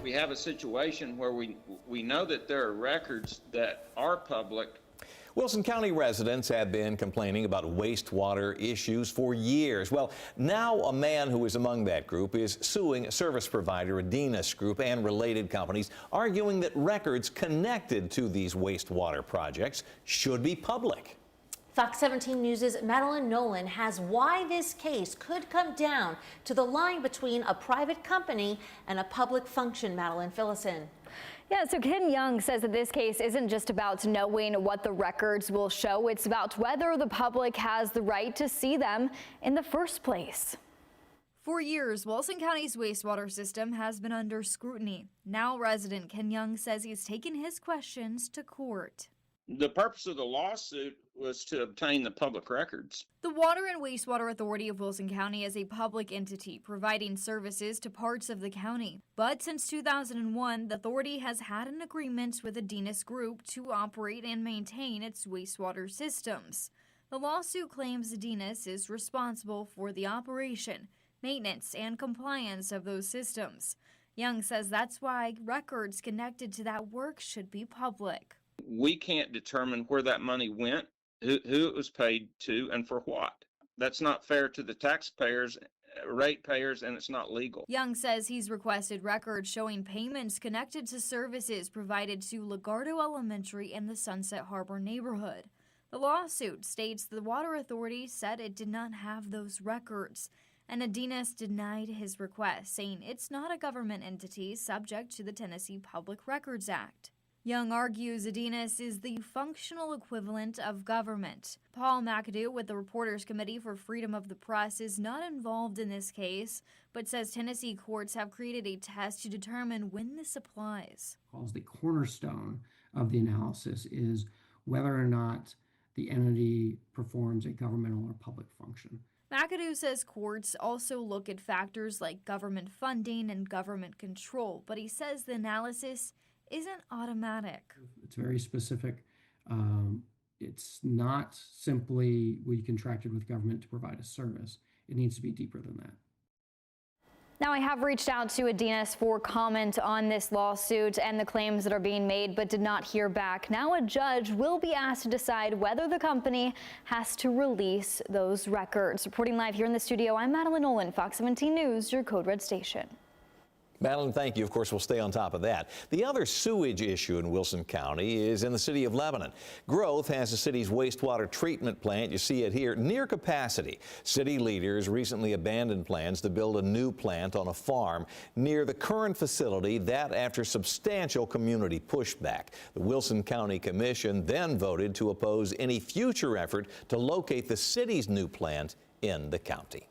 We have a situation where we know that there are records that are public. Wilson County residents have been complaining about wastewater issues for years. Well, now a man who is among that group is suing service provider Adenus Group and related companies, arguing that records connected to these wastewater projects should be public. Fox 17 News' Madeline Nolan has why this case could come down to the line between a private company and a public function. Madeline, fill us in. Yeah, so Ken Young says that this case isn't just about knowing what the records will show. It's about whether the public has the right to see them in the first place. For years, Wilson County's wastewater system has been under scrutiny. Now resident Ken Young says he's taken his questions to court. The purpose of the lawsuit was to obtain the public records. The Water and Wastewater Authority of Wilson County is a public entity providing services to parts of the county. But since 2001, the authority has had an agreement with Adenus Group to operate and maintain its wastewater systems. The lawsuit claims Adenus is responsible for the operation, maintenance, and compliance of those systems. Young says that's why records connected to that work should be public. We can't determine where that money went, who it was paid to, and for what. That's not fair to the taxpayers, ratepayers, and it's not legal. Young says he's requested records showing payments connected to services provided to Legardo Elementary in the Sunset Harbor neighborhood. The lawsuit states the Water Authority said it did not have those records, and Adenus denied his request, saying it's not a government entity subject to the Tennessee Public Records Act. Young argues Adenus is the functional equivalent of government. Paul McAdoo with the Reporters Committee for Freedom of the Press is not involved in this case, but says Tennessee courts have created a test to determine when this applies. The cornerstone of the analysis is whether or not the entity performs a governmental or public function. McAdoo says courts also look at factors like government funding and government control, but he says the analysis isn't automatic. It's very specific. It's not simply we contracted with government to provide a service. It needs to be deeper than that. Now, I have reached out to Adenus for comment on this lawsuit and the claims that are being made, but did not hear back. Now a judge will be asked to decide whether the company has to release those records. Reporting live here in the studio, I'm Madeline Nolan, Fox 17 News, your Code Red station. Madeline, thank you. Of course, we'll stay on top of that. The other sewage issue in Wilson County is in the city of Lebanon. Growth has the city's wastewater treatment plant, you see it here, near capacity. City leaders recently abandoned plans to build a new plant on a farm near the current facility, that after substantial community pushback. The Wilson County Commission then voted to oppose any future effort to locate the city's new plant in the county.